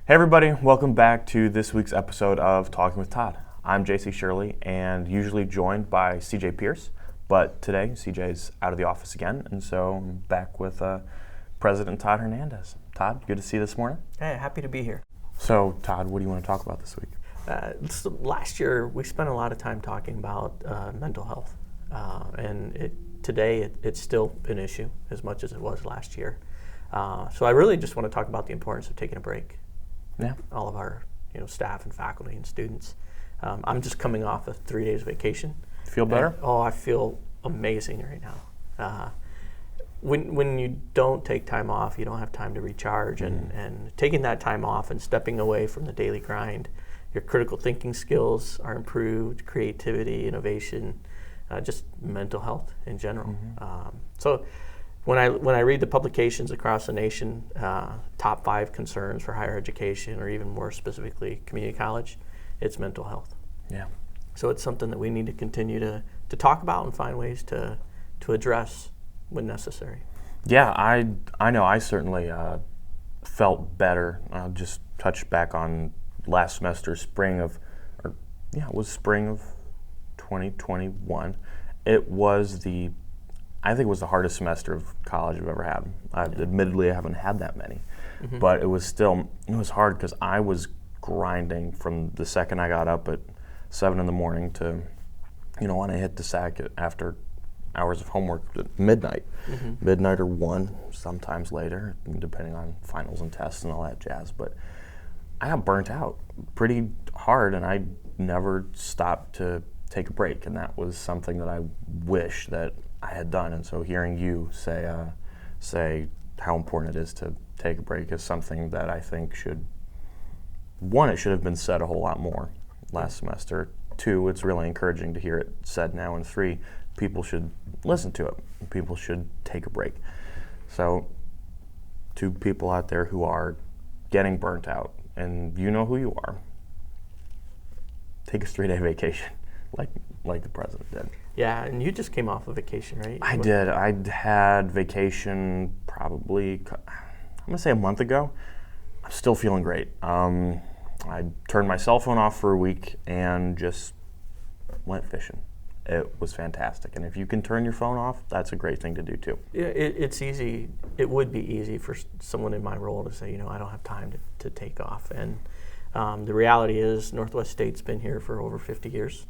Hey everybody, welcome back to this week's episode of Talking with Todd. I'm JC Shirley and usually joined by CJ Pierce, but today CJ's out of the office again, and so I'm back with President Todd Hernandez. Todd, good to see you this morning. Hey, happy to be here. So Todd, what do you want to talk about this week? Last year we spent a lot of time talking about mental health, and today it's still an issue as much as it was last year. So I really just want to talk about the importance of taking a break. Yeah. All of our staff and faculty and students. I'm just coming off of 3 days vacation. Feel better? I feel amazing right now. When you don't take time off, you don't have time to recharge, and taking that time off and stepping away from the daily grind, your critical thinking skills are improved, creativity, innovation, just mental health in general. So when I read the publications across the nation, top 5 concerns for higher education, or even more specifically community college, it's mental health. Yeah. So it's something that we need to continue to talk about and find ways to address when necessary. Yeah, I know I certainly felt better. I'll just touch back on last semester, spring of 2021. I think it was the hardest semester of college I've ever had. Admittedly, I haven't had that many, but it was hard because I was grinding from the second I got up at 7 in the morning to, when I hit the sack after hours of homework at midnight, midnight or 1, sometimes later, depending on finals and tests and all that jazz. But I got burnt out pretty hard, and I never stopped to take a break, and that was something that I wish that I had done. And so hearing you say how important it is to take a break is something that I think it should have been said a whole lot more last semester. 2, it's really encouraging to hear it said now. And 3, people should listen to it. People should take a break. So to people out there who are getting burnt out, and you know who you are, take a 3-day vacation like the president did. Yeah, and you just came off of vacation, right? I did. I had vacation probably, I'm going to say a month ago. I'm still feeling great. I turned my cell phone off for a week and just went fishing. It was fantastic. And if you can turn your phone off, that's a great thing to do too. Yeah, it's easy. It would be easy for someone in my role to say, I don't have time to take off. And the reality is Northwest State's been here for over 50 years.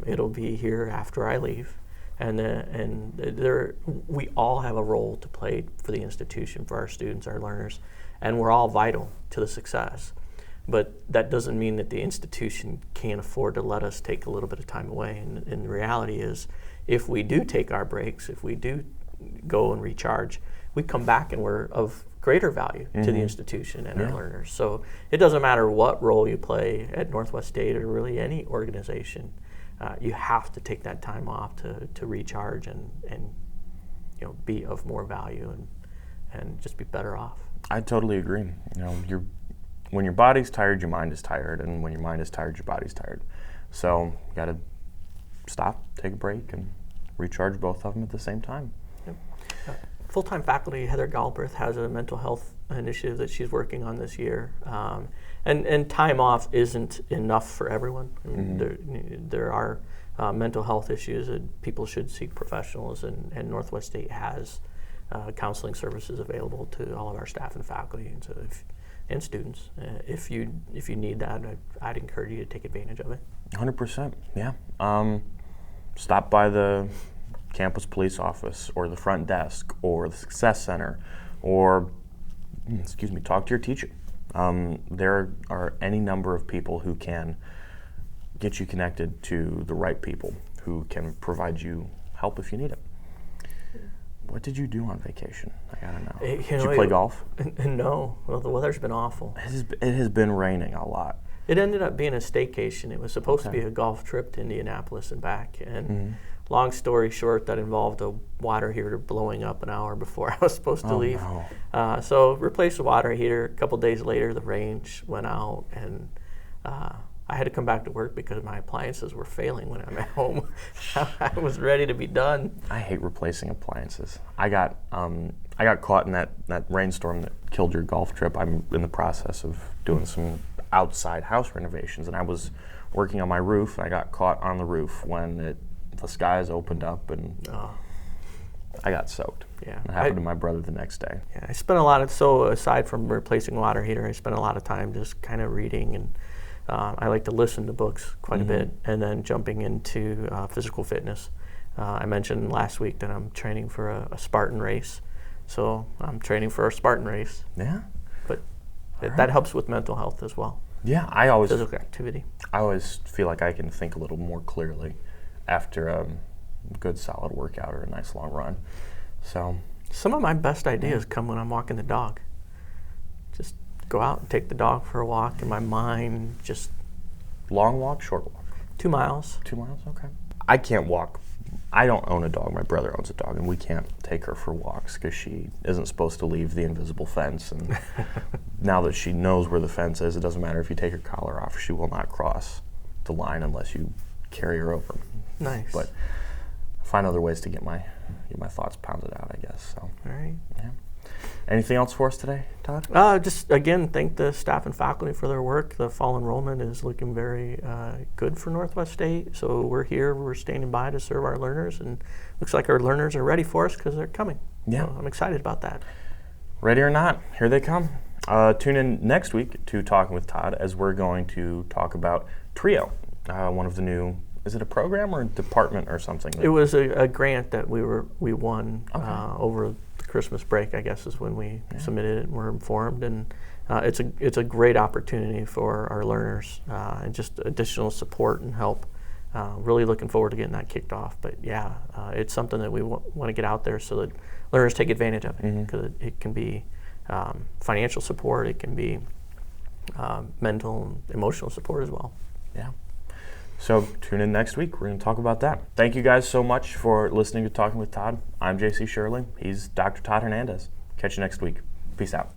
It'll be here after I leave. We all have a role to play for the institution, for our students, our learners, and we're all vital to the success. But that doesn't mean that the institution can't afford to let us take a little bit of time away. And the reality is, if we do take our breaks, if we do go and recharge, we come back and we're of greater value to the institution and our learners. So it doesn't matter what role you play at Northwest State or really any organization, you have to take that time off to recharge and be of more value and just be better off. I totally agree. When your body's tired, your mind is tired, and when your mind is tired, your body's tired. So you got to stop, take a break, and recharge both of them at the same time. Yep. Full-time faculty Heather Galbraith has a mental health initiative that she's working on this year, and time off isn't enough for everyone. I mean, there are mental health issues that people should seek professionals, and Northwest State has counseling services available to all of our staff and faculty, and students. If you need that, I'd encourage you to take advantage of it. 100%, yeah. Stop by the campus police office or the front desk or the success center, or talk to your teacher. There are any number of people who can get you connected to the right people who can provide you help if you need it. What did you do on vacation? I gotta know. Did you play golf? No. Well, the weather's been awful. It has been raining a lot. It ended up being a staycation. It was supposed to be a golf trip to Indianapolis and back. And long story short, that involved a water heater blowing up an hour before I was supposed to leave. No. So replaced the water heater. A couple days later, the range went out, and I had to come back to work because my appliances were failing when I'm at home. I was ready to be done. I hate replacing appliances. I got caught in that rainstorm that killed your golf trip. I'm in the process of doing some outside house renovations, and I was working on my roof, and I got caught on the roof when the skies opened up, and I got soaked. Yeah. It happened to my brother the next day. Yeah, I spent a lot of, so aside from replacing a water heater, I spent a lot of time just kind of reading, and I like to listen to books quite a bit, and then jumping into physical fitness. I mentioned last week that I'm training for a Spartan race, so I'm training for a Spartan race. Yeah. But that helps with mental health as well. Yeah, physical activity. I always feel like I can think a little more clearly after a good solid workout or a nice long run. So some of my best ideas come when I'm walking the dog. Just go out and take the dog for a walk, and my mind just... Long walk, short walk? 2 miles. 2 miles, okay. I can't walk. I don't own a dog. My brother owns a dog, and we can't take her for walks because she isn't supposed to leave the invisible fence. And now that she knows where the fence is, it doesn't matter if you take her collar off. She will not cross the line unless you carry her over. Nice. But find other ways to get my thoughts pounded out, I guess. So. All right. Yeah. Anything else for us today, Todd? Just, again, thank the staff and faculty for their work. The fall enrollment is looking very good for Northwest State. So we're here, we're standing by to serve our learners, and looks like our learners are ready for us because they're coming. Yeah. So I'm excited about that. Ready or not, here they come. Tune in next week to Talking with Todd, as we're going to talk about TRIO, one of the new... Is it a program or a department or something? It was a grant that we won over the Christmas break, I guess, is when we submitted it and were informed. And it's a great opportunity for our learners and just additional support and help. Really looking forward to getting that kicked off. But yeah, it's something that we want to get out there so that learners take advantage of it, because it can be financial support, it can be mental and emotional support as well. Yeah. So tune in next week. We're going to talk about that. Thank you guys so much for listening to Talking with Todd. I'm JC Shirley. He's Dr. Todd Hernandez. Catch you next week. Peace out.